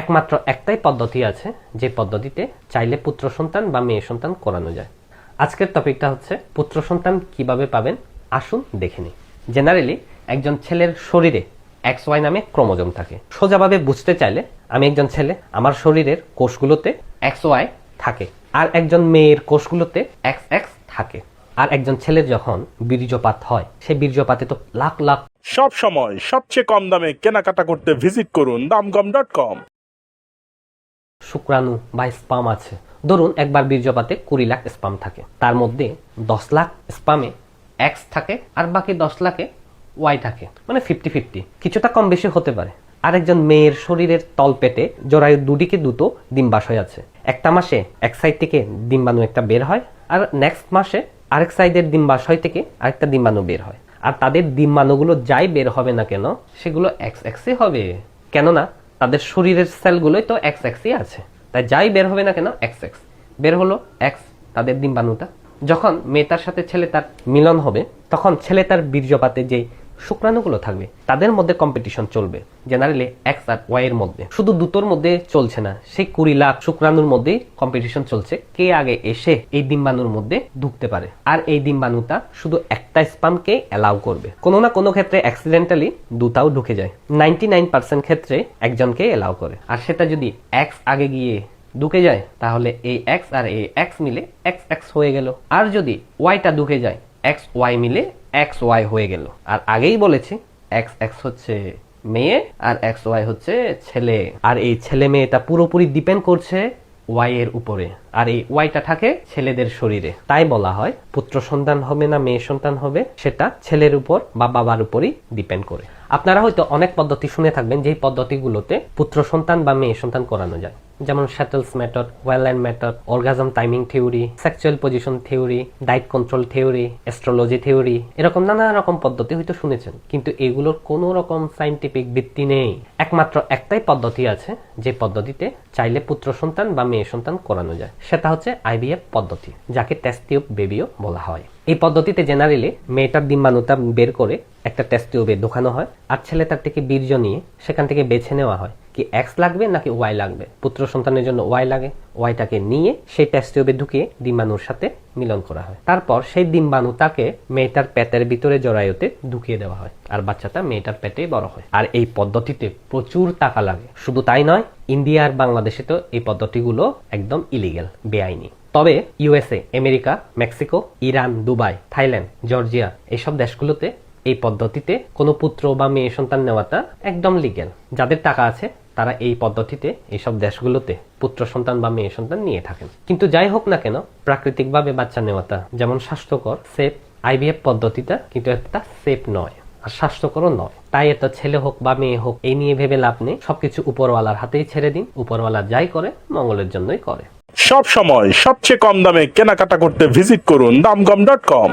একমাত্র একটাই পদ্ধতি আছে যে পদ্ধতিতে চাইলে পুত্র সন্তান বা মেয়ে সন্তান করানো যায়। আজকের টপিকটা হচ্ছে পুত্র সন্তান কিভাবে পাবেন, আসুন দেখে নিই। জেনারেলি একজন ছেলের শরীরে XY নামে ক্রোমোজোম থাকে। সোজাভাবে বুঝতে চাইলে আমি একজন ছেলে, আমার শরীরের কোষগুলোতে XY থাকে, আর একজন মেয়ের কোষগুলোতে XX থাকে। আর একজন ছেলের যখন বীর্যপাত হয়, সেই বীর্যপাতে তো লাখ লাখ সব সময় সবচেয়ে কম দামে কেনাকাটা করতে ভিজিট করুন damgam.com। শুক্রাণু বা স্পাম আছে। ধরুন একবার বীর্যপাতে 20 লাখ স্পাম থাকে, তার মধ্যে 10 লাখ স্পামে X থাকে আর বাকি 10 লাখে Y থাকে, মানে 50-50, কিছুটা কম বেশি হতে পারে। আরেকজন মেয়ের শরীরের তলপেটে জরায়ু দুদিকে দুটো ডিম্বাশয় আছে। একটা মাসে এক সাইড থেকে ডিম্বাণু একটা বের হয়, আর নেক্সট মাসে আরেক সাইডের ডিম্বাশয় থেকে আরেকটা ডিম্বাণু বের হয়। আর তাদের ডিম্বাণুগুলো যাই বের হবে না কেন, সেগুলো XX হবে, কেননা তাদের শরীরের সেলগুলোই তো XX আছে। তাই যাই বের হবে না কেন XX বের হলো, X তাদের ডিম্বাণুটা। যখন মেয়েটার সাথে ছেলে তার মিলন হবে, তখন ছেলে তার বীর্যপাতে যে শুক্রাণুগুলো থাকবে তাদের মধ্যে কম্পিটিশন চলবে। জেনারেলি X আর Y এর মধ্যে, শুধু দুটোর মধ্যে চলছে না, সেই 20 লাখ শুক্রাণুর মধ্যে কম্পিটিশন চলছে কে আগে এসে এই ডিম্বাণুর মধ্যে ঢুকতে পারে। আর এই ডিম্বাণুটা শুধু একটা স্পামকে অ্যালাউ করবে। কোনো না কোনো ক্ষেত্রে অ্যাক্সিডেন্টালি দুটাও ঢুকে যায়। 99% ক্ষেত্রে একজনকে অ্যালাউ করে। আর সেটা যদি X আগে গিয়ে ঢুকে যায়, তাহলে এই X আর এই X মিলে XX হয়ে গেল। আর যদি Yটা ঢুকে যায়, XY মিলে XY হয়ে গেল। আর আগেই বলেছি XX হচ্ছে মেয়ে আর XY হচ্ছে ছেলে। আর এই ছেলে মেয়েটা পুরোপুরি ডিপেন্ড করছে Y এর উপরে, আর এই Yটা থাকে ছেলেদের শরীরে। তাই বলা হয় পুত্র সন্তান হবে না মেয়ে সন্তান হবে, সেটা ছেলের উপর বা বাবার উপরই ডিপেন্ড করে। আপনারা হয়তো অনেক পদ্ধতি শুনে থাকবেন, যেই পদ্ধতিগুলোতে পুত্র সন্তান বা মেয়ে সন্তান করানো যায়, যেমন Shettles method, Whelan method, orgasm timing theory, sexual position theory, diet control theory, astrology theory, এরকম নানা রকম পদ্ধতি হয়তো শুনেছেন, কিন্তু এগুলোর কোনো রকম সাইন্টিফিক ভিত্তি নেই। একমাত্র একটাই পদ্ধতি আছে যে পদ্ধতিতে চাইলে পুত্র সন্তান বা মেয়ে সন্তান করানো যায়, সেটা হচ্ছে IVF পদ্ধতি, যাকে টেস্ট টিউব বেবিও বলা হয়। এই পদ্ধতিতে জেনারেলি মেয়েটার ডিম্বাণুটা বের করে একটা টেস্ট টিউবে ঢোকানো হয়, আর ছেলেটার থেকে বীর্য নিয়ে সেখান থেকে বেছে নেওয়া হয় কি X লাগবে নাকি Y লাগবে। পুত্র সন্তানের জন্য Y লাগে, Yটাকে নিয়ে সেই টেস্ট টিউবে ঢুকিয়ে ডিম্বাণুর সাথে মিলন করা হয়। তারপর সেই ডিম্বাণুটাকে মেয়েটার পেটের ভিতরে জরায়ুতে ঢুকিয়ে দেওয়া হয়, আর বাচ্চাটা মেয়েটার পেটেই বড় হয়। আর এই পদ্ধতিতে প্রচুর টাকা লাগে। শুধু তাই নয়, ইন্ডিয়া আর বাংলাদেশে তো এই পদ্ধতিগুলো একদম ইলিগেল, বেআইনি। তবে USA, America, Mexico, Iran, Dubai, Thailand, Georgia, এইসব দেশগুলোতে এই পদ্ধতিতে কোনো পুত্র বা মেয়ে সন্তান নেওয়াটা একদম লিগ্যাল। যাদের টাকা আছে তারা এই পদ্ধতিতে এইসব দেশগুলোতে পুত্র সন্তান বা মেয়ে সন্তান নিয়ে থাকেন। কিন্তু যাই হোক না কেন, প্রাকৃতিকভাবে বাচ্চা নেওয়াটা যেমন স্বাস্থ্যকর, সেফ, IVF পদ্ধতিটা কিন্তু একটা সেফ নয় আর স্বাস্থ্যকরও নয়। তাই এত ছেলে হোক বা মেয়ে হোক এই নিয়ে ভেবে লাভ নেই। সবকিছু উপরওয়ালার হাতেই ছেড়ে দিন। উপরওয়ালা যাই করে মঙ্গলের জন্যই করে। সব সময় সবচেয়ে কম দামে কেনাকাটা করতে ভিজিট করুন damgam.com।